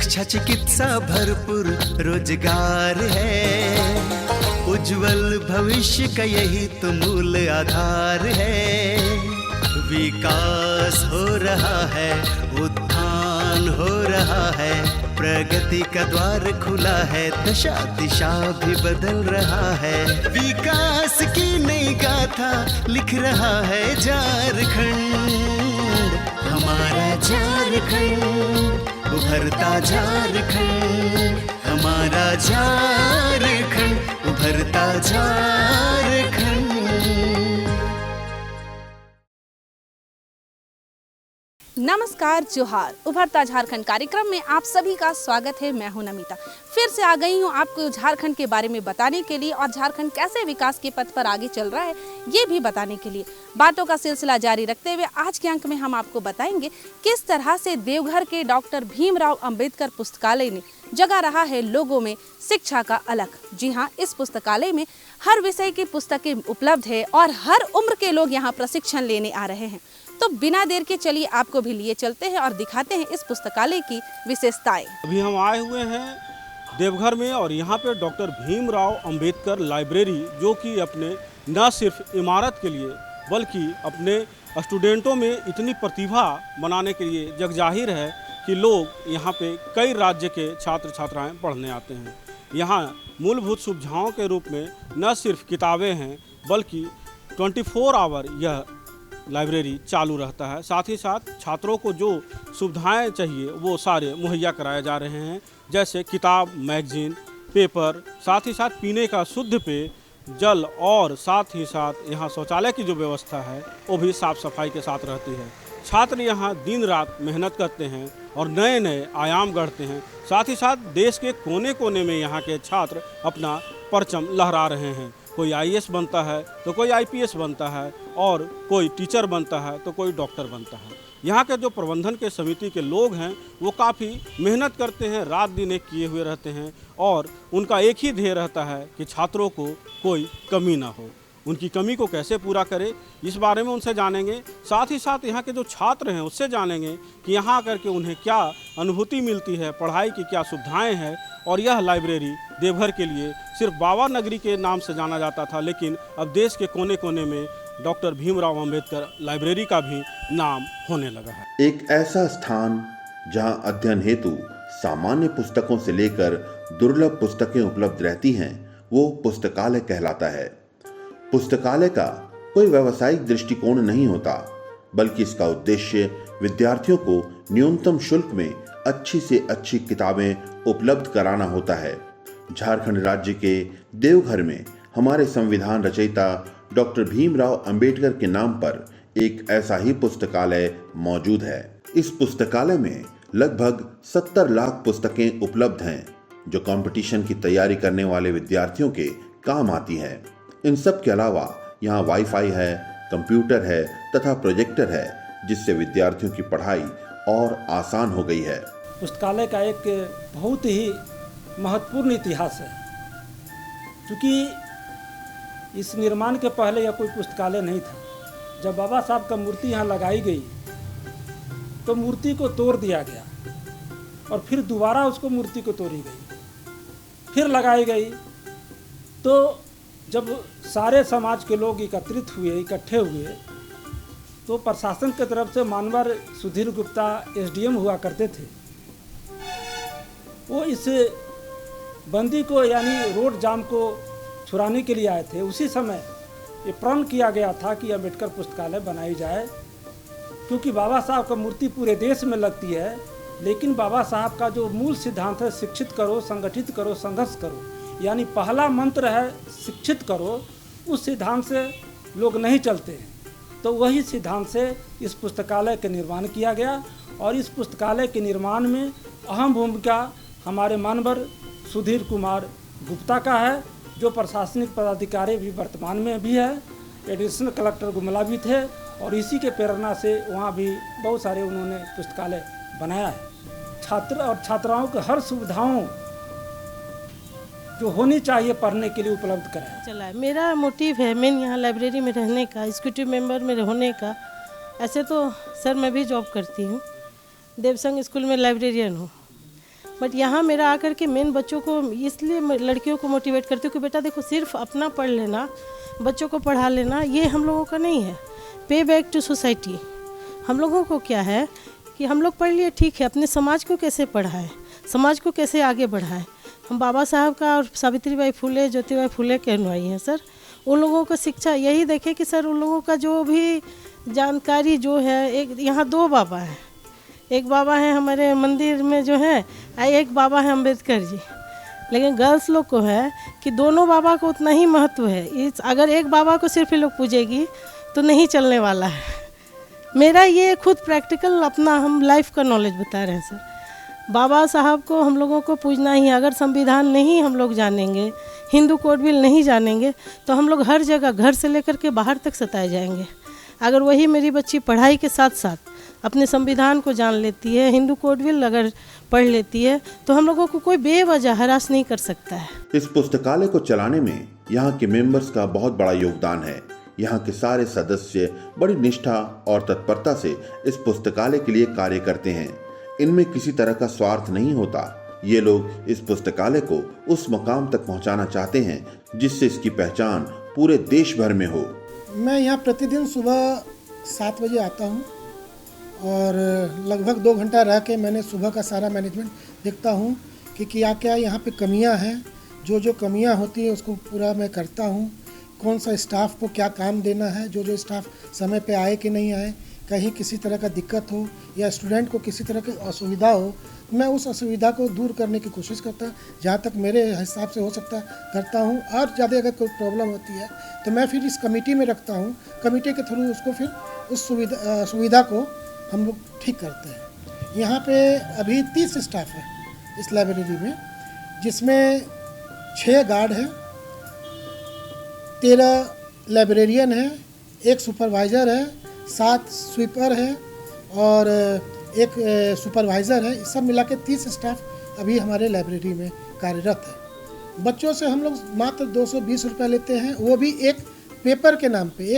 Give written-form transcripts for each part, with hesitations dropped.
शिक्षा चिकित्सा भरपूर रोजगार है, उज्जवल भविष्य का यही तो मूल आधार है। विकास हो रहा है, उत्थान हो रहा है, प्रगति का द्वार खुला है, दशा दिशा भी बदल रहा है। विकास की नई गाथा लिख रहा है झारखंड, हमारा झारखंड, उभरता झारखंड, हमारा झारखंड, उभरता झारखंड। नमस्कार, जोहार। उभरता झारखंड कार्यक्रम में आप सभी का स्वागत है। मैं हूं नमिता। फिर से आ गई हूं आपको झारखंड के बारे में बताने के लिए और झारखंड कैसे विकास के पथ पर आगे चल रहा है ये भी बताने के लिए। बातों का सिलसिला जारी रखते हुए आज के अंक में हम आपको बताएंगे किस तरह से देवघर के डॉक्टर भीमराव अंबेडकर पुस्तकालय ने जगा रहा है लोगों में शिक्षा का अलख। जी हाँ, इस पुस्तकालय में हर विषय की पुस्तकें उपलब्ध है और हर उम्र के लोग यहाँ प्रशिक्षण लेने आ रहे हैं। तो बिना देर के चलिए आपको भी लिए चलते हैं और दिखाते हैं इस पुस्तकालय की विशेषताएं। अभी हम आए हुए हैं देवघर में और यहाँ पे डॉक्टर भीमराव अंबेडकर लाइब्रेरी, जो कि अपने न सिर्फ इमारत के लिए बल्कि अपने स्टूडेंटों में इतनी प्रतिभा बनाने के लिए जगजाहिर है कि लोग यहाँ पे कई राज्य के छात्र छात्राएं पढ़ने आते हैं। यहाँ मूलभूत सुविधाओं के रूप में न सिर्फ किताबें हैं बल्कि 24 आवर यह लाइब्रेरी चालू रहता है। साथ ही साथ छात्रों को जो सुविधाएं चाहिए वो सारे मुहैया कराए जा रहे हैं, जैसे किताब, मैगजीन, पेपर, साथ ही साथ पीने का शुद्ध पेय जल और साथ ही साथ यहाँ शौचालय की जो व्यवस्था है वो भी साफ़ सफाई के साथ रहती है। छात्र यहाँ दिन रात मेहनत करते हैं और नए नए आयाम गढ़ते हैं। साथ ही साथ देश के कोने कोने में यहाँ के छात्र अपना परचम लहरा रहे हैं। कोई आईएएस बनता है तो कोई आईपीएस बनता है और कोई टीचर बनता है तो कोई डॉक्टर बनता है। यहाँ के जो प्रबंधन के समिति के लोग हैं वो काफ़ी मेहनत करते हैं, रात दिन एक किए हुए रहते हैं और उनका एक ही ध्येय रहता है कि छात्रों को कोई कमी ना हो। उनकी कमी को कैसे पूरा करें इस बारे में उनसे जानेंगे। साथ ही साथ यहाँ के जो छात्र हैं उससे जानेंगे कि यहाँ आकर के उन्हें क्या अनुभूति मिलती है, पढ़ाई की क्या सुविधाएं हैं। और यह लाइब्रेरी देवघर के लिए सिर्फ बाबा नगरी के नाम से जाना जाता था, लेकिन अब देश के कोने कोने में डॉक्टर भीमराव अंबेडकर लाइब्रेरी का भी नाम होने लगा है। एक ऐसा स्थान जहाँ अध्ययन हेतु सामान्य पुस्तकों से लेकर दुर्लभ पुस्तकें उपलब्ध रहती हैं, वो पुस्तकालय कहलाता है। पुस्तकालय का कोई व्यावसायिक दृष्टिकोण नहीं होता, बल्कि इसका उद्देश्य विद्यार्थियों को न्यूनतम शुल्क में अच्छी से अच्छी किताबें उपलब्ध कराना होता है। झारखंड राज्य के देवघर में हमारे संविधान रचयिता डॉक्टर भीमराव अंबेडकर के नाम पर एक ऐसा ही पुस्तकालय मौजूद है। इस पुस्तकालय में लगभग 70 लाख पुस्तकें उपलब्ध हैं, जो कंपटीशन की तैयारी करने वाले विद्यार्थियों के काम आती हैं। इन सब के अलावा यहाँ वाईफाई है, कंप्यूटर है तथा प्रोजेक्टर है, जिससे विद्यार्थियों की पढ़ाई और आसान हो गई है। पुस्तकालय का एक बहुत ही महत्वपूर्ण इतिहास है, क्योंकि इस निर्माण के पहले यह कोई पुस्तकालय नहीं था। जब बाबा साहब का मूर्ति यहाँ लगाई गई तो मूर्ति को तोड़ दिया गया और फिर दोबारा उसको मूर्ति को तोड़ी गई, फिर लगाई गई। तो जब सारे समाज के लोग इकट्ठे हुए तो प्रशासन की तरफ से मानवर सुधीर गुप्ता एसडीएम हुआ करते थे। वो इस बंदी को यानी रोड जाम को छुड़ाने के लिए आए थे। उसी समय ये प्रण किया गया था कि अंबेडकर पुस्तकालय बनाई जाए, क्योंकि बाबा साहब का मूर्ति पूरे देश में लगती है, लेकिन बाबा साहब का जो मूल सिद्धांत है शिक्षित करो, संगठित करो, संघर्ष करो, यानी पहला मंत्र है शिक्षित करो, उस सिद्धांत से लोग नहीं चलते हैं। तो वही सिद्धांत से इस पुस्तकालय का निर्माण किया गया और इस पुस्तकालय के निर्माण में अहम भूमिका हमारे मानवर सुधीर कुमार गुप्ता का है, जो प्रशासनिक पदाधिकारी भी वर्तमान में भी है। एडिशनल कलेक्टर गुमला भी थे और इसी के प्रेरणा से वहाँ भी बहुत सारे उन्होंने पुस्तकालय बनाया है। छात्र और छात्राओं को हर सुविधाओं जो होनी चाहिए पढ़ने के लिए उपलब्ध कराया चला है। मेरा मोटिव है मेन यहाँ लाइब्रेरी में रहने का, एग्जीक्यूटिव मेंबर में होने का। ऐसे तो सर मैं भी जॉब करती हूँ, देवसंग स्कूल में लाइब्रेरियन हूँ। बट यहाँ मेरा आकर के मेन बच्चों को इसलिए मैं लड़कियों को मोटिवेट करती हूँ कि बेटा देखो, सिर्फ अपना पढ़ लेना, बच्चों को पढ़ा लेना, ये हम लोगों का नहीं है। पे बैक टू सोसाइटी। हम लोगों को क्या है कि हम लोग पढ़ लिए, ठीक है, अपने समाज को कैसे पढ़ाएं, समाज को कैसे आगे बढ़ाएं। हम बाबा साहब का और सावित्रीबाई फुले, ज्योतिबाई फुले के अनुयायी हैं सर। उन लोगों को शिक्षा यही देखे कि सर उन लोगों का जो भी जानकारी जो है, एक यहाँ 2 बाबा हैं। एक बाबा है हमारे मंदिर में जो है, एक बाबा है अम्बेडकर जी। लेकिन गर्ल्स लोग को है कि दोनों बाबा को उतना ही महत्व है। इस अगर एक बाबा को सिर्फ ये लोग पूजेगी तो नहीं चलने वाला है। मेरा ये खुद प्रैक्टिकल अपना हम लाइफ का नॉलेज बता रहे हैं सर। बाबा साहब को हम लोगों को पूजना ही। अगर संविधान नहीं हम लोग जानेंगे, हिंदू कोड बिल नहीं जानेंगे, तो हम लोग हर जगह घर से लेकर के बाहर तक सताए जाएंगे। अगर वही मेरी बच्ची पढ़ाई के साथ साथ अपने संविधान को जान लेती है, हिंदू कोड बिल अगर पढ़ लेती है, तो हम लोगों को कोई बेवजह हरास नहीं कर सकता है। इस पुस्तकालय को चलाने में यहाँ के मेंबर्स का बहुत बड़ा योगदान है। यहाँ के सारे सदस्य बड़ी निष्ठा और तत्परता से इस पुस्तकालय के लिए कार्य करते हैं। इनमें किसी तरह का स्वार्थ नहीं होता। ये लोग इस पुस्तकालय को उस मकाम तक पहुँचाना चाहते हैं जिससे इसकी पहचान पूरे देश भर में हो। मैं यहाँ प्रतिदिन सुबह 7 बजे आता हूँ और लगभग 2 घंटा रह के मैंने सुबह का सारा मैनेजमेंट देखता हूँ कि क्या क्या यहाँ पे कमियाँ हैं। जो कमियाँ होती है उसको पूरा मैं करता हूँ। कौन सा स्टाफ को क्या काम देना है, जो स्टाफ समय पे आए कि नहीं आए, कहीं किसी तरह का दिक्कत हो या स्टूडेंट को किसी तरह की असुविधा हो, मैं उस असुविधा को दूर करने की कोशिश करता, जहाँ तक मेरे हिसाब से हो सकता करता हूँ। और ज़्यादा अगर कोई प्रॉब्लम होती है तो मैं फिर इस कमेटी में रखता हूँ। कमेटी के थ्रू उसको फिर उस सुविधा को हम लोग ठीक करते हैं। यहाँ पे अभी 30 स्टाफ है इस लाइब्रेरी में, जिसमें 6 गार्ड हैं, 13 लाइब्रेरियन है, 1 सुपरवाइज़र है, 7 स्वीपर है और 1 सुपरवाइज़र है। सब मिला के 30 स्टाफ अभी हमारे लाइब्रेरी में कार्यरत है। बच्चों से हम लोग मात्र 220 रुपये लेते हैं, वो भी एक पेपर के नाम पे।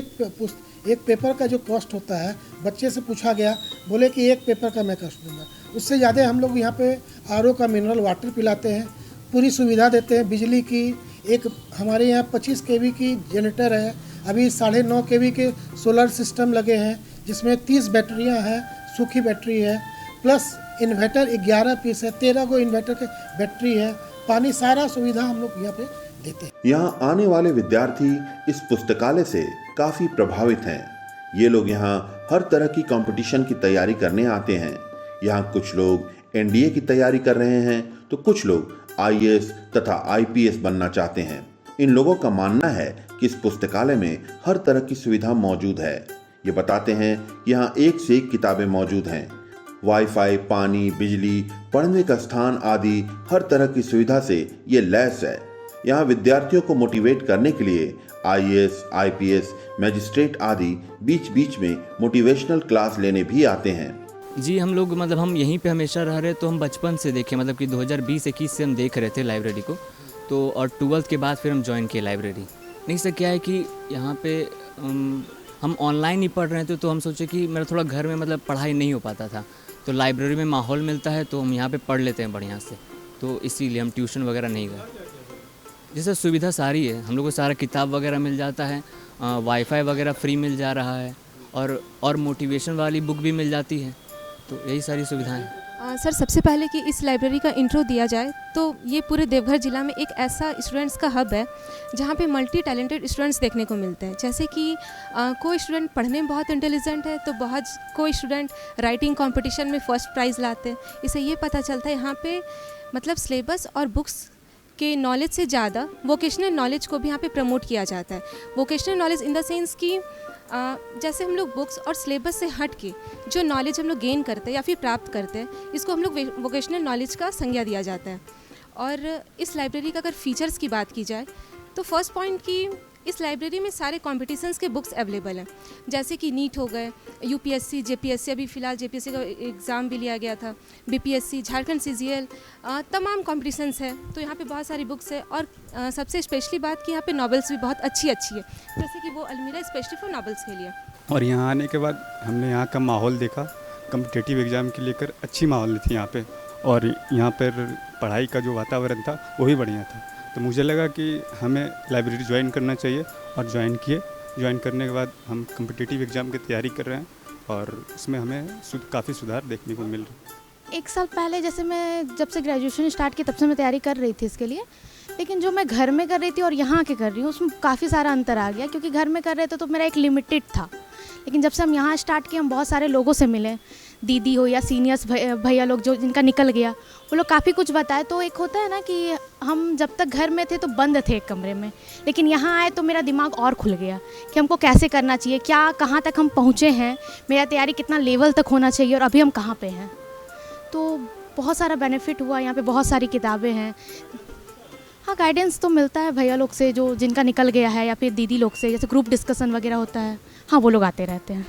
एक पेपर का जो कॉस्ट होता है, बच्चे से पूछा गया, बोले कि 1 पेपर का मैं कॉस्ट दूँगा। उससे ज़्यादा हम लोग यहाँ पे RO का मिनरल वाटर पिलाते हैं, पूरी सुविधा देते हैं। बिजली की एक हमारे यहाँ 25 kV की जनरेटर है, अभी 9.5 kV के सोलर सिस्टम लगे हैं, जिसमें 30 बैटरियाँ हैं, सूखी बैटरी है, प्लस इन्वर्टर 11 पीस है, 13 को इन्वर्टर के बैटरी है, पानी, सारा सुविधा हम लोग यहाँ पे देते हैं। यहाँ आने वाले विद्यार्थी इस पुस्तकालय से काफी प्रभावित हैं। ये लोग यहाँ हर तरह की कंपटीशन की तैयारी करने आते हैं। यहाँ कुछ लोग NDA की तैयारी कर रहे हैं तो कुछ लोग IAS तथा IPS बनना चाहते हैं। इन लोगों का मानना है कि इस पुस्तकालय में हर तरह की सुविधा मौजूद है। ये बताते हैं कि यहाँ 1 से 1 किताबें मौजूद हैं। वाईफाई, पानी, बिजली, पढ़ने का स्थान आदि हर तरह की सुविधा से ये लैस है। यहाँ विद्यार्थियों को मोटिवेट करने के लिए IAS, IPS, मैजिस्ट्रेट आदि बीच बीच में मोटिवेशनल क्लास लेने भी आते हैं। जी, हम लोग मतलब हम यहीं पे हमेशा रह रहे, तो हम बचपन से देखे, मतलब कि 2020-21 से हम देख रहे थे लाइब्रेरी को, तो और 12th के बाद फिर हम ज्वाइन किए लाइब्रेरी। नहीं सर, क्या है कि यहाँ पे हम ऑनलाइन ही पढ़ रहे थे, तो हम सोचे कि मेरा थोड़ा घर में मतलब पढ़ाई नहीं हो पाता था, तो लाइब्रेरी में माहौल मिलता है तो हम यहाँ पे पढ़ लेते हैं बढ़िया से, तो इसीलिए हम ट्यूशन वगैरह नहीं गए। जैसे सुविधा सारी है, हम लोग को सारा किताब वगैरह मिल जाता है, वाईफाई वगैरह फ्री मिल जा रहा है और मोटिवेशन वाली बुक भी मिल जाती है, तो यही सारी सुविधाएं हैं। सर, सबसे पहले कि इस लाइब्रेरी का इंट्रो दिया जाए तो ये पूरे देवघर ज़िला में एक ऐसा स्टूडेंट्स का हब है जहाँ पे मल्टी टैलेंटेड स्टूडेंट्स देखने को मिलते हैं। जैसे कि कोई स्टूडेंट पढ़ने में बहुत इंटेलिजेंट है तो कोई स्टूडेंट राइटिंग कंपटीशन में फर्स्ट प्राइज़ लाते हैं। इससे ये पता चलता है यहाँ पे मतलब सिलेबस और बुक्स के नॉलेज से ज़्यादा वोकेशनल नॉलेज को भी यहाँ पे प्रमोट किया जाता है। Vocational knowledge in the sense कि जैसे हम लोग बुक्स और सिलेबस से हट के जो नॉलेज हम लोग गेन करते हैं या फिर प्राप्त करते हैं, इसको हम लोग वोकेशनल नॉलेज का संज्ञा दिया जाता है। और इस लाइब्रेरी का अगर फीचर्स की बात की जाए तो फर्स्ट पॉइंट कि इस लाइब्रेरी में सारे कॉम्पिटिशन्स के बुक्स अवेलेबल हैं, जैसे कि नीट हो गए, UPSC, JPSC, अभी फ़िलहाल JPSC का एग्ज़ाम भी लिया गया था, BPSC, झारखंड CGL, तमाम कॉम्पिटिशन्स है, तो यहाँ पे बहुत सारी बुक्स है। और सबसे स्पेशली बात कि यहाँ पे नॉवेल्स भी बहुत अच्छी है, जैसे कि वो अलमीरा स्पेशली फॉर नॉवेल्स के लिए। और यहाँ आने के बाद हमने यहाँ का माहौल देखा, कम्पिटिटिव एग्ज़ाम के लेकर अच्छी माहौल थी यहाँ पे, और यहाँ पर पढ़ाई का जो वातावरण था वो भी बढ़िया था। तो मुझे लगा कि हमें लाइब्रेरी ज्वाइन करना चाहिए और ज्वाइन किए। ज्वाइन करने के बाद हम कम्पिटिटिव एग्ज़ाम की तैयारी कर रहे हैं और इसमें हमें काफ़ी सुधार देखने को मिल रहा है। 1 साल पहले जैसे मैं जब से ग्रेजुएशन स्टार्ट की तब से मैं तैयारी कर रही थी इसके लिए, लेकिन जो मैं घर में कर रही थी और यहाँ के कर रही हूँ उसमें काफ़ी सारा अंतर आ गया। क्योंकि घर में कर रहे थे तो मेरा एक लिमिटेड था, लेकिन जब से हम यहाँ स्टार्ट किए हम बहुत सारे लोगों से मिले, दीदी हो या सीनियर्स भैया लोग जो जिनका निकल गया, वो लोग काफ़ी कुछ बताए। तो एक होता है ना कि हम जब तक घर में थे तो बंद थे एक कमरे में, लेकिन यहाँ आए तो मेरा दिमाग और खुल गया कि हमको कैसे करना चाहिए, क्या कहाँ तक हम पहुँचे हैं, मेरा तैयारी कितना लेवल तक होना चाहिए और अभी हम कहाँ पे हैं। तो बहुत सारा बेनिफिट हुआ, यहाँ पे बहुत सारी किताबें हैं। हाँ, गाइडेंस तो मिलता है भैया लोग से जो जिनका निकल गया है, या फिर दीदी लोग से, जैसे ग्रुप डिस्कशन वगैरह होता है, हाँ वो लोग आते रहते हैं।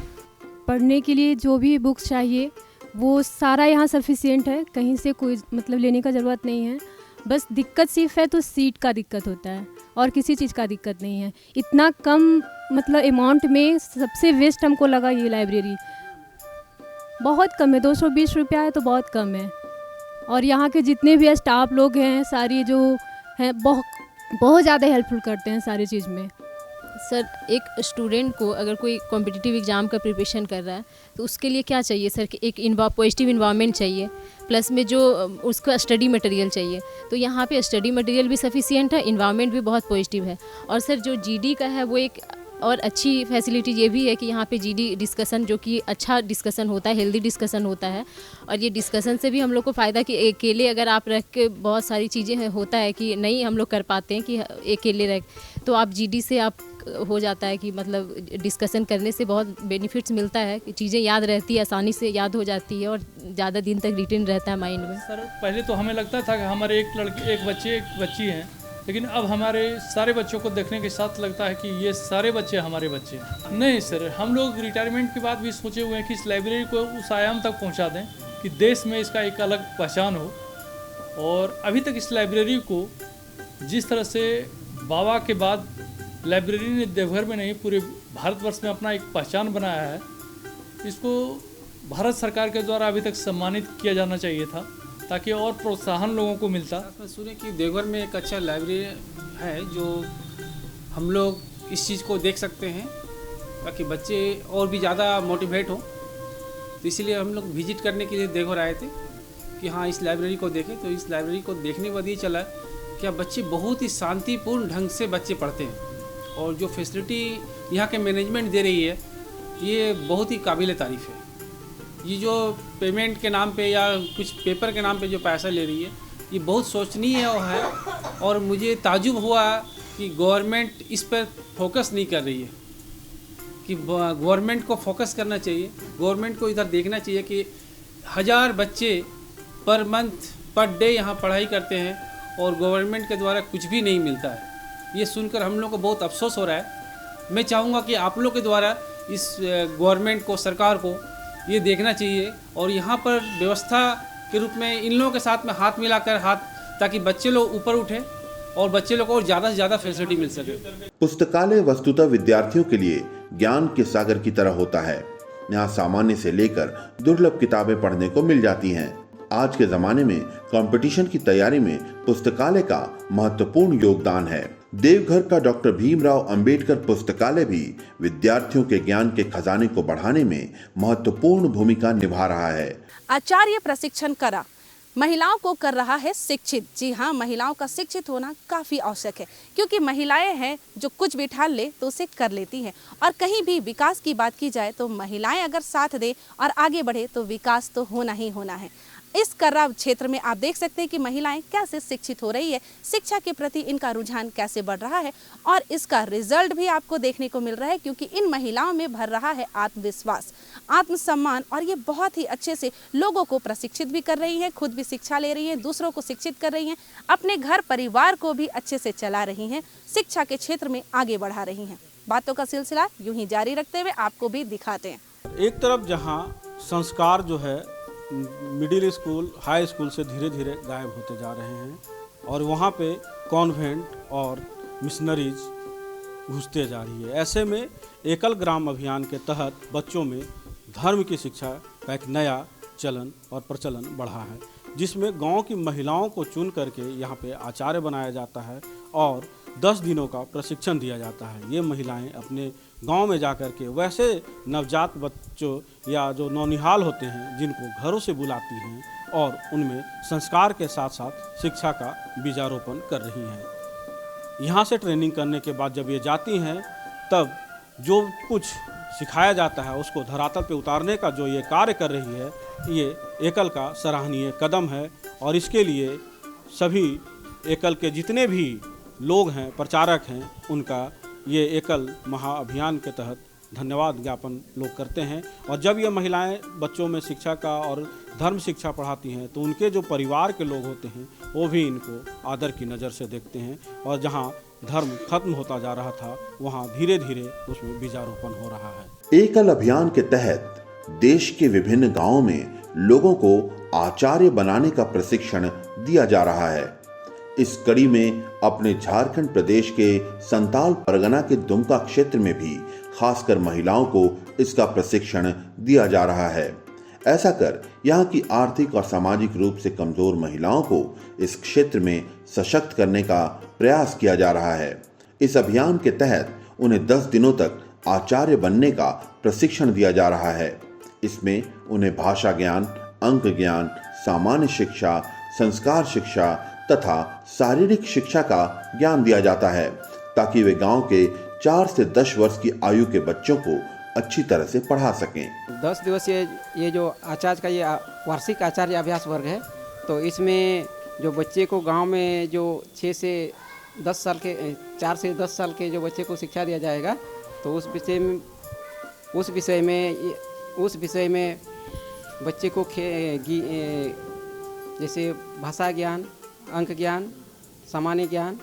पढ़ने के लिए जो भी बुक्स चाहिए वो सारा यहाँ सफिशिएंट है, कहीं से कोई मतलब लेने का ज़रूरत नहीं है। बस दिक्कत सिर्फ है तो सीट का दिक्कत होता है और किसी चीज़ का दिक्कत नहीं है। इतना कम मतलब अमाउंट में सबसे बेस्ट हमको लगा ये लाइब्रेरी। बहुत कम है, 220 रुपया है तो बहुत कम है। और यहाँ के जितने भी स्टाफ लोग हैं सारी जो हैं बहुत ज़्यादा हेल्पफुल करते हैं सारी चीज़ में। सर, एक स्टूडेंट को अगर कोई कॉम्पिटिटिव एग्ज़ाम का प्रिपरेशन कर रहा है तो उसके लिए क्या चाहिए सर कि एक पॉजिटिव इन्वायरमेंट चाहिए, प्लस में जो उसका स्टडी मटेरियल चाहिए। तो यहाँ पे स्टडी मटेरियल भी सफिशिएंट है, इन्वायरमेंट भी बहुत पॉजिटिव है। और सर जो जीडी का है वो एक और अच्छी फैसिलिटी ये भी है कि यहाँ पे जीडी डिस्कशन जो कि अच्छा डिस्कशन होता है, हेल्दी डिस्कशन होता है। और ये डिस्कशन से भी हम लोग को फ़ायदा कि अकेले अगर आप रख के बहुत सारी चीज़ें होता है कि नहीं हम लोग कर पाते हैं कि अकेले रख, तो आप जीडी से आप हो जाता है कि मतलब डिस्कशन करने से बहुत बेनिफिट्स मिलता है कि चीज़ें याद रहती है, आसानी से याद हो जाती है और ज़्यादा दिन तक रिटेन रहता है माइंड में। सर पहले तो हमें लगता था कि हमारे एक बच्ची हैं, लेकिन अब हमारे सारे बच्चों को देखने के साथ लगता है कि ये सारे बच्चे हमारे बच्चे हैं। नहीं सर, हम लोग रिटायरमेंट के बाद भी सोचे हुए हैं कि इस लाइब्रेरी को उस आयाम तक पहुंचा दें कि देश में इसका एक अलग पहचान हो। और अभी तक इस लाइब्रेरी को जिस तरह से बाबा के बाद लाइब्रेरी ने देवघर में नहीं पूरे भारतवर्ष में अपना एक पहचान बनाया है, इसको भारत सरकार के द्वारा अभी तक सम्मानित किया जाना चाहिए था ताकि और प्रोत्साहन लोगों को मिलता। मैं सुने कि देवघर में एक अच्छा लाइब्रेरी है जो हम लोग इस चीज़ को देख सकते हैं ताकि बच्चे और भी ज़्यादा मोटिवेट हों। तो इसलिए हम लोग विजिट करने के लिए देवघर आए थे कि हाँ इस लाइब्रेरी को देखें। तो इस लाइब्रेरी को देखने के बाद ये चला कि अब बच्चे बहुत ही शांतिपूर्ण ढंग से बच्चे पढ़ते हैं और जो फैसिलिटी यहाँ के मैनेजमेंट दे रही है ये बहुत ही काबिल तारीफ़ है। ये जो पेमेंट के नाम पे या कुछ पेपर के नाम पे जो पैसा ले रही है ये बहुत सोचनीय है और मुझे ताजुब हुआ कि गवर्नमेंट इस पर फोकस नहीं कर रही है कि गवर्नमेंट को फोकस करना चाहिए। गवर्नमेंट को इधर देखना चाहिए कि 1000 बच्चे पर मंथ पर डे यहाँ पढ़ाई करते हैं और गवर्नमेंट के द्वारा कुछ भी नहीं मिलता है। ये सुनकर हम लोग को बहुत अफसोस हो रहा है। मैं चाहूँगा कि आप लोग के द्वारा इस गवर्नमेंट को, सरकार को ये देखना चाहिए और यहाँ पर व्यवस्था के रूप में इन लोगों के साथ में हाथ मिलाकर ताकि बच्चे लोग ऊपर उठें और बच्चे लोग को ज़्यादा से ज़्यादा फैसिलिटी मिल सके। पुस्तकालय वस्तुतः विद्यार्थियों के लिए ज्ञान के सागर की तरह होता है। यहाँ सामान्य से लेकर दुर्लभ किताबें पढ़ने को मिल जाती हैं। आज के जमाने में कंपटीशन की तैयारी में पुस्तकालय का महत्वपूर्ण योगदान है। देवघर का डॉक्टर भीमराव अंबेडकर पुस्तकालय भी विद्यार्थियों के ज्ञान के खजाने को बढ़ाने में महत्वपूर्ण भूमिका निभा रहा है। आचार्य प्रशिक्षण करा महिलाओं को कर रहा है शिक्षित। जी हाँ, महिलाओं का शिक्षित होना काफ़ी आवश्यक है क्योंकि महिलाएं हैं जो कुछ भी ठान ले तो उसे कर लेती हैं। और कहीं भी विकास की बात की जाए तो महिलाएं अगर साथ दें और आगे बढ़े तो विकास तो होना ही होना है। इस कर्रा क्षेत्र में आप देख सकते हैं कि महिलाएं कैसे शिक्षित हो रही है, शिक्षा के प्रति इनका रुझान कैसे बढ़ रहा है और इसका रिजल्ट भी आपको देखने को मिल रहा है क्योंकि इन महिलाओं में भर रहा है आत्मविश्वास, आत्मसम्मान और ये बहुत ही अच्छे से लोगों को प्रशिक्षित भी कर रही हैं, खुद भी शिक्षा ले रही हैं, दूसरों को शिक्षित कर रही हैं, अपने घर परिवार को भी अच्छे से चला रही हैं, शिक्षा के क्षेत्र में आगे बढ़ा रही हैं। बातों का सिलसिला यूं ही जारी रखते हुए आपको भी दिखाते हैं। एक तरफ जहां संस्कार जो है मिडिल स्कूल, हाई स्कूल से धीरे धीरे गायब होते जा रहे हैं और वहाँ पे कॉन्वेंट और मिशनरीज घुसते जा रही है। ऐसे में एकल ग्राम अभियान के तहत बच्चों में धर्म की शिक्षा का एक नया चलन और प्रचलन बढ़ा है। जिसमें गांव की महिलाओं को चुन करके यहाँ पे आचार्य बनाया जाता है और 10 दिनों का प्रशिक्षण दिया जाता है। ये महिलाएं अपने गांव में जाकर के वैसे नवजात बच्चों या जो नौनिहाल होते हैं जिनको घरों से बुलाती हैं और उनमें संस्कार के साथ साथ शिक्षा का बीजारोपण कर रही हैं। यहाँ से ट्रेनिंग करने के बाद जब ये जाती हैं तब जो कुछ सिखाया जाता है उसको धरातल पे उतारने का जो ये कार्य कर रही है, ये एकल का सराहनीय कदम है और इसके लिए सभी एकल के जितने भी लोग हैं, प्रचारक हैं, उनका ये एकल महाअभियान के तहत धन्यवाद ज्ञापन लोग करते हैं। और जब ये महिलाएं बच्चों में शिक्षा का और धर्म शिक्षा पढ़ाती हैं तो उनके जो परिवार के लोग होते हैं वो भी इनको आदर की नज़र से देखते हैं और जहाँ धर्म खत्म होता जा रहा था वहाँ धीरे धीरे उसमें बीजारोपण हो रहा है। एकल अभियान के तहत देश के विभिन्न गांवों में लोगों को आचार्य बनाने का प्रशिक्षण दिया जा रहा है। इस कड़ी में अपने झारखंड प्रदेश के संताल परगना के दुमका क्षेत्र में भी खासकर महिलाओं को इसका प्रशिक्षण दिया जा रहा है। ऐसा कर यहाँ की आर्थिक और सामाजिक रूप से कमजोर महिलाओं को इस क्षेत्र में सशक्त करने का प्रयास किया जा रहा है। इस अभियान के तहत उन्हें 10 दिनों तक आचार्य बनने का प्रशिक्षण दिया जा रहा है। इसमें उन्हें भाषा ज्ञान, अंक ज्ञान, सामान्य शिक्षा, संस्कार शिक्षा तथा शारीरिक शिक्षा का ज्ञान दिया जाता है ताकि वे गांव के 4 से 10 वर्ष की आयु के बच्चों को अच्छी तरह से पढ़ा सकें। 10 दिवसीय ये जो आचार्य का ये वार्षिक आचार्य अभ्यास वर्ग है, तो इसमें जो बच्चे को गांव में जो 4 से 10 साल के जो बच्चे को शिक्षा दिया जाएगा, तो उस विषय में बच्चे को जैसे भाषा ज्ञान, अंक ज्ञान, सामान्य ज्ञान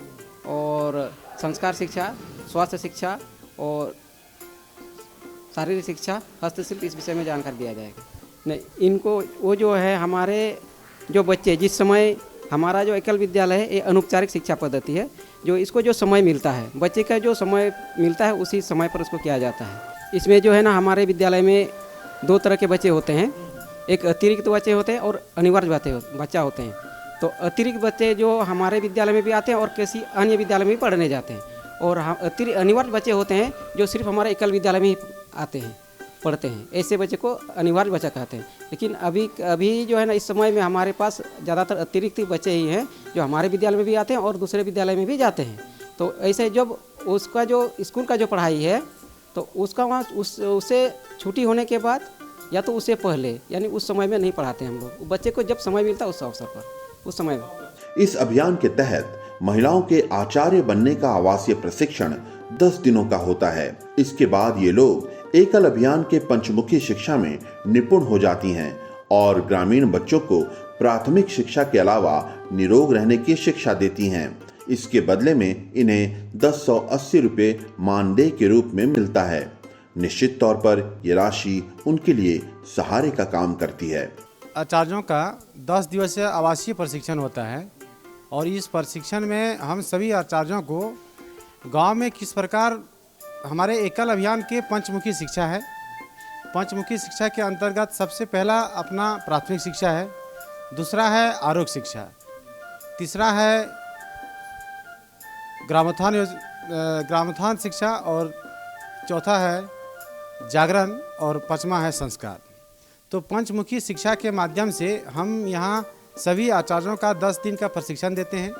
और संस्कार शिक्षा, स्वास्थ्य शिक्षा और शारीरिक शिक्षा, हस्तशिल्प, इस विषय में जानकारी दिया जाएगा। नहीं, इनको वो जो है हमारे जो बच्चे, जिस समय हमारा जो एकल विद्यालय है ये अनौपचारिक शिक्षा पद्धति है, जो इसको जो समय मिलता है, बच्चे का जो समय मिलता है उसी समय पर उसको किया जाता है। इसमें जो है ना हमारे विद्यालय में 2 तरह के बच्चे होते हैं, एक अतिरिक्त बच्चे होते हैं और अनिवार्य बच्चा होते हैं। तो अतिरिक्त बच्चे जो हमारे विद्यालय में भी आते हैं और किसी अन्य विद्यालय में भी पढ़ने जाते हैं, और अनिवार्य बच्चे होते हैं जो सिर्फ हमारे एकल विद्यालय में ही आते हैं, पढ़ते हैं। ऐसे बच्चे को अनिवार्य बच्चा कहते हैं। लेकिन अभी जो है ना इस समय में हमारे पास ज़्यादातर अतिरिक्त बच्चे ही हैं जो हमारे विद्यालय में भी आते हैं और दूसरे विद्यालय में भी जाते हैं। तो ऐसे जब उसका जो स्कूल का जो पढ़ाई है तो उसका वहाँ उससे छुट्टी होने के बाद या तो उससे पहले, यानी उस समय में नहीं पढ़ाते हम लोग। बच्चे को जब समय मिलता है उस अवसर पर, उस समय में। इस अभियान के तहत महिलाओं के आचार्य बनने का आवासीय प्रशिक्षण 10 दिनों का होता है। इसके बाद ये लोग एकल अभियान के पंचमुखी शिक्षा में निपुण हो जाती हैं और ग्रामीण बच्चों को प्राथमिक शिक्षा के अलावा निरोग रहने की शिक्षा देती हैं। इसके बदले में इन्हें 1080 रुपये मानदेय के रूप में मिलता है। निश्चित तौर पर ये राशि उनके लिए सहारे का काम करती है। आचार्यों का 10 दिवसीय आवासीय प्रशिक्षण होता है और इस प्रशिक्षण में हम सभी आचार्यों को गांव में किस प्रकार हमारे एकल अभियान के पंचमुखी शिक्षा है। पंचमुखी शिक्षा के अंतर्गत सबसे पहला अपना प्राथमिक शिक्षा है, दूसरा है आरोग्य शिक्षा, तीसरा है ग्रामोत्थान शिक्षा और चौथा है जागरण और 5वां है संस्कार। तो पंचमुखी शिक्षा के माध्यम से हम यहाँ सभी आचार्यों का 10 दिन का प्रशिक्षण देते हैं।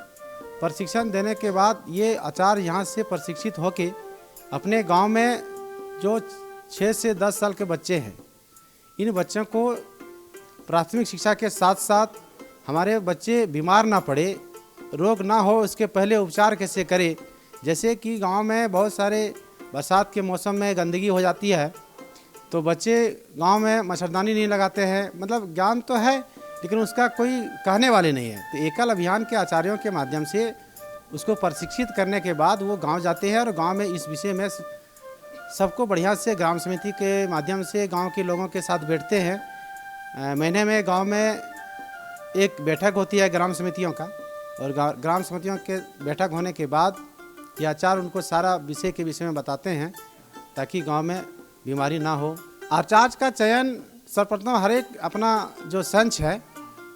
प्रशिक्षण देने के बाद ये आचार्य यहाँ से प्रशिक्षित होके अपने गांव में जो 6 से 10 साल के बच्चे हैं, इन बच्चों को प्राथमिक शिक्षा के साथ साथ हमारे बच्चे बीमार ना पड़े, रोग ना हो, उसके पहले उपचार कैसे करें। जैसे कि गांव में बहुत सारे बरसात के मौसम में गंदगी हो जाती है, तो बच्चे गांव में मच्छरदानी नहीं लगाते हैं। मतलब ज्ञान तो है लेकिन उसका कोई कहने वाले नहीं है। तो एकल अभियान के आचार्यों के माध्यम से उसको प्रशिक्षित करने के बाद वो गांव जाते हैं और गांव में इस विषय में सबको बढ़िया से ग्राम समिति के माध्यम से गांव के लोगों के साथ बैठते हैं। महीने में गांव में एक बैठक होती है ग्राम समितियों का, और ग्राम समितियों के बैठक होने के बाद ये आचार्य उनको सारा विषय के विषय में बताते हैं ताकि गांव में बीमारी ना हो। आचार्य का चयन सर्वप्रथम हर एक अपना जो संच है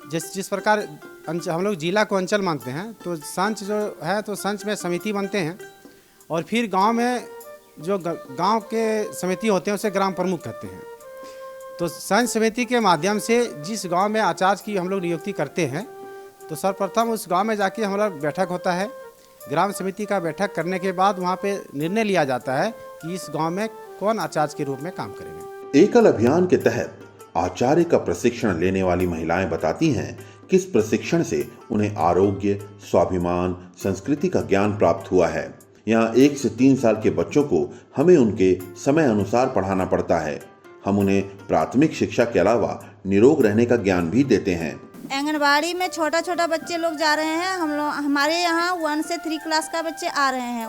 जिस प्रकार हम लोग जिला को अंचल मानते हैं, तो संच जो है तो संच में समिति बनते हैं, और फिर गांव में जो गांव के समिति होते हैं उसे ग्राम प्रमुख कहते हैं। तो संच समिति के माध्यम से जिस गांव में आचार्य की हम लोग नियुक्ति करते हैं, तो सर्वप्रथम उस गांव में जाके हमारा बैठक होता है। ग्राम समिति का बैठक करने के बाद वहाँ पे निर्णय लिया जाता है कि इस गांव में कौन आचार्य के रूप में काम करेंगे। एकल अभियान के तहत आचार्य का प्रशिक्षण लेने वाली महिलाएं बताती हैं किस प्रशिक्षण से उन्हें आरोग्य, स्वाभिमान, संस्कृति का ज्ञान प्राप्त हुआ है। यहाँ 1 से 3 साल के बच्चों को हमें उनके समय अनुसार पढ़ाना पड़ता है। हम उन्हें प्राथमिक शिक्षा के अलावा निरोग रहने का ज्ञान भी देते हैं। आंगनबाड़ी में छोटा छोटा बच्चे लोग जा रहे हैं। हमारे यहाँ 1 से 3 क्लास का बच्चे आ रहे हैं।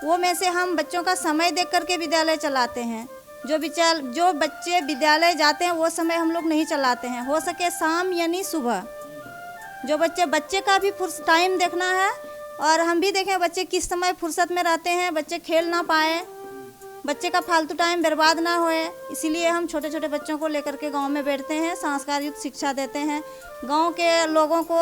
वो में से हम बच्चों का समय देख करके विद्यालय चलाते हैं। जो बच्चे विद्यालय जाते हैं वो समय हम लोग नहीं चलाते हैं। हो सके शाम यानी सुबह। जो बच्चे का भी टाइम देखना है, और हम भी देखें बच्चे किस समय फुर्सत में रहते हैं, बच्चे खेल ना पाए, बच्चे का फालतू टाइम बर्बाद ना होए। इसीलिए हम छोटे छोटे बच्चों को लेकर के गांव में बैठते हैं, संस्कार युक्त शिक्षा देते हैं, गांव के लोगों को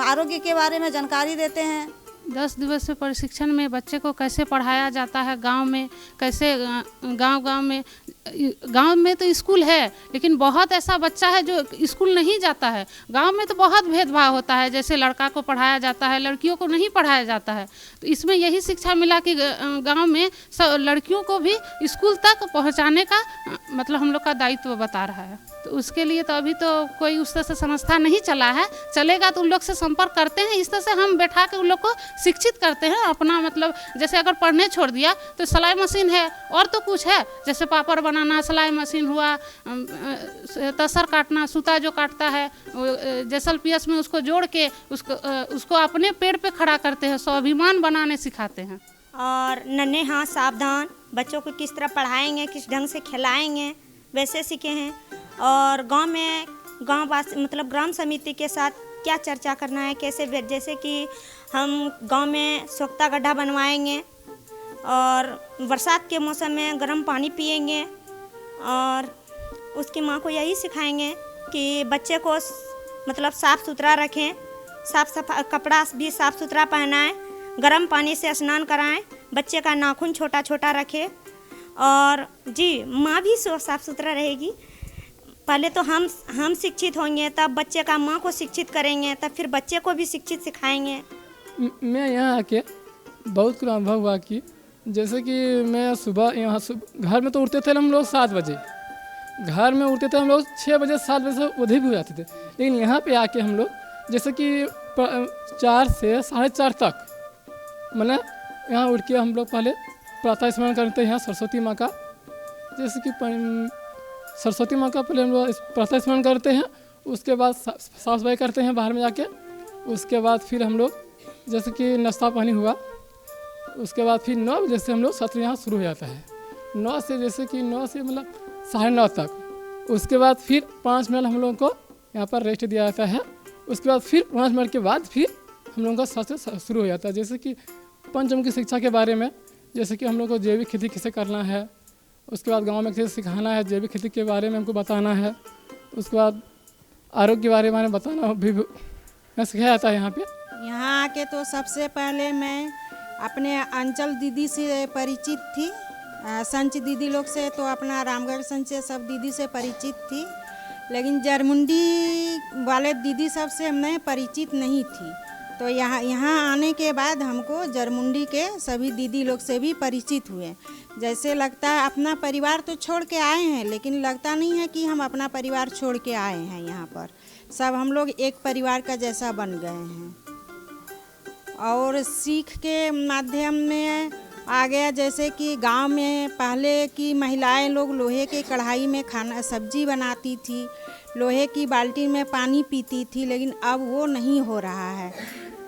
आरोग्य के बारे में जानकारी देते हैं। 10 दिवसीय प्रशिक्षण में बच्चे को कैसे पढ़ाया जाता है, गांव में कैसे, गांव में तो स्कूल है, लेकिन बहुत ऐसा बच्चा है जो स्कूल नहीं जाता है। गांव में तो बहुत भेदभाव होता है, जैसे लड़का को पढ़ाया जाता है, लड़कियों को नहीं पढ़ाया जाता है। तो इसमें यही शिक्षा मिला कि गांव में सब लड़कियों को भी स्कूल तक पहुंचाने का मतलब हम लोग का दायित्व बता रहा है। तो उसके लिए तो अभी तो कोई उस तरह से संस्था नहीं चला है, चलेगा तो उन लोग से संपर्क करते हैं। इस तरह से हम बैठा के उन लोग को शिक्षित करते हैं अपना, मतलब जैसे अगर पढ़ने छोड़ दिया तो सिलाई मशीन है और तो कुछ है, जैसे पापड़ बनाना, सिलाई मशीन हुआ, तसर काटना, सूता जो काटता है JSLPS में उसको जोड़ के उसको अपने पेड़ पे खड़ा करते हैं, स्वाभिमान बनाने सिखाते हैं। और नन्हे हाथ सावधान, बच्चों को किस तरह पढ़ाएंगे, किस ढंग से खिलाएंगे, वैसे सीखे हैं। और मतलब ग्राम समिति के साथ क्या चर्चा करना है, कैसे, जैसे कि हम गांव में सोख्ता गड्ढा बनवाएंगे और बरसात के मौसम में गर्म पानी पिएंगे, और उसकी माँ को यही सिखाएंगे कि बच्चे को मतलब साफ़ सुथरा रखें, कपड़ा भी साफ़ सुथरा पहनाएं, गर्म पानी से स्नान कराएं, बच्चे का नाखून छोटा छोटा रखें, और जी माँ भी साफ़ सुथरा रहेगी। पहले तो हम शिक्षित होंगे, तब बच्चे का माँ को शिक्षित करेंगे, तब फिर बच्चे को भी शिक्षित सिखाएंगे। मैं यहाँ आके बहुत कुछ अनुभव हुआ कि जैसे कि मैं सुबह यहाँ घर में तो उठते थे हम लोग 7 बजे, घर में उठते थे हम लोग 6 बजे 7 बजे से उधर भी हो जाते थे। लेकिन यहाँ पे आके हम लोग जैसे कि 4 से 4:30 तक मतलब यहाँ उठ के हम लोग पहले प्रातः स्मरण करते हैं सरस्वती माँ का। जैसे कि सरस्वती माँ का पहले हम लोग प्रातः स्मरण करते हैं, उसके बाद साफ सफाई करते हैं बाहर में जाके। उसके बाद फिर हम लोग जैसे कि नाश्ता पानी हुआ, उसके बाद फिर 9 बजे से हम लोग सत्र यहाँ शुरू हो जाता है। 9 से जैसे कि 9 से मतलब 9:30 तक। उसके बाद फिर 5 मिनट हम लोगों को यहाँ पर रेस्ट दिया जाता है। उसके बाद फिर 5 मिनट के बाद फिर हम लोगों का सत्र शुरू हो जाता है। जैसे कि पंचम की शिक्षा के बारे में, जैसे कि हम लोग को जैविक खेती कैसे करना है, उसके बाद गांव में कैसे सिखाना है, जैविक खेती के बारे में हमको बताना है। उसके बाद आरोग्य के बारे में बताना भी सिखाया जाता है यहाँ पे। यहाँ आके तो सबसे पहले मैं अपने अंचल दीदी से परिचित थी, संच दीदी लोग से, तो अपना रामगढ़ संच से सब दीदी से परिचित थी। लेकिन जरमुंडी वाले दीदी सब से मैं परिचित नहीं थी। तो यहाँ आने के बाद हमको जरमुंडी के सभी दीदी लोग से भी परिचित हुए। जैसे लगता है अपना परिवार तो छोड़ के आए हैं, लेकिन लगता नहीं है कि हम अपना परिवार छोड़ के आए हैं। यहाँ पर सब हम लोग एक परिवार का जैसा बन गए हैं। और सीख के माध्यम में आ गया, जैसे कि गांव में पहले की महिलाएं लोग लोहे के कढ़ाई में खाना सब्जी बनाती थी, लोहे की बाल्टी में पानी पीती थी, लेकिन अब वो नहीं हो रहा है।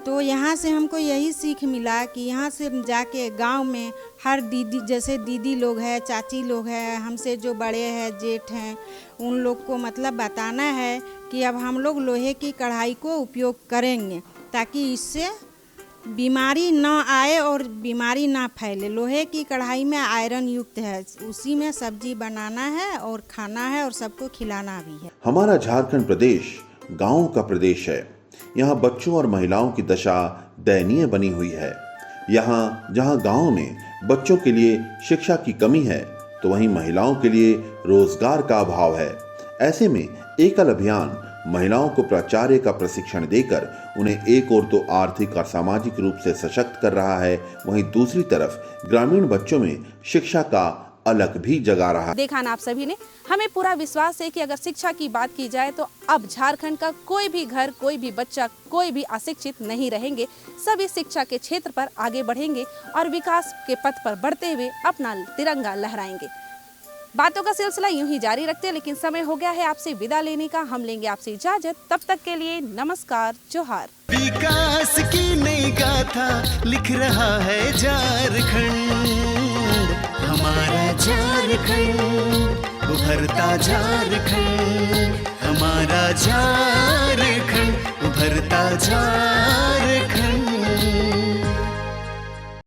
तो यहाँ से हमको यही सीख मिला कि यहाँ से जाके गांव में हर दीदी, जैसे दीदी लोग हैं, चाची लोग हैं, हमसे जो बड़े हैं, जेठ हैं, उन लोग को मतलब बताना है कि अब हम लोग लोहे की कढ़ाई को उपयोग करेंगे ताकि इससे बीमारी ना आए और बीमारी ना फैले। लोहे की कढ़ाई में आयरन युक्त है, उसी में सब्जी बनाना है और खाना है और सबको खिलाना भी है। हमारा झारखंड प्रदेश गांवों का प्रदेश है। यहाँ बच्चों और महिलाओं की दशा दयनीय बनी हुई है। यहाँ जहाँ गांव में बच्चों के लिए शिक्षा की कमी है, तो वहीं महिलाओं के लिए रोजगार का अभाव है। ऐसे में एकल अभियान महिलाओं को प्राचार्य का प्रशिक्षण देकर उन्हें एक ओर तो आर्थिक और सामाजिक रूप से सशक्त कर रहा है, वहीं दूसरी तरफ ग्रामीण बच्चों में शिक्षा का अलग भी जगा रहा है। देखा ना आप सभी ने, हमें पूरा विश्वास है कि अगर शिक्षा की बात की जाए तो अब झारखंड का कोई भी घर, कोई भी बच्चा, कोई भी अशिक्षित नहीं रहेंगे। सभी शिक्षा के क्षेत्र पर आगे बढ़ेंगे और विकास के पथ पर बढ़ते हुए अपना तिरंगा लहराएंगे। बातों का सिलसिला यूं ही जारी रखते हैं, लेकिन समय हो गया है आपसे विदा लेने का। हम लेंगे आपसे इजाजत, तब तक के लिए नमस्कार, जोहार। विकास की नई गाथा लिख रहा है झारखंड, हमारा झारखंड, उभरता झारखंड, हमारा झारखंड, उभरता झारखंड।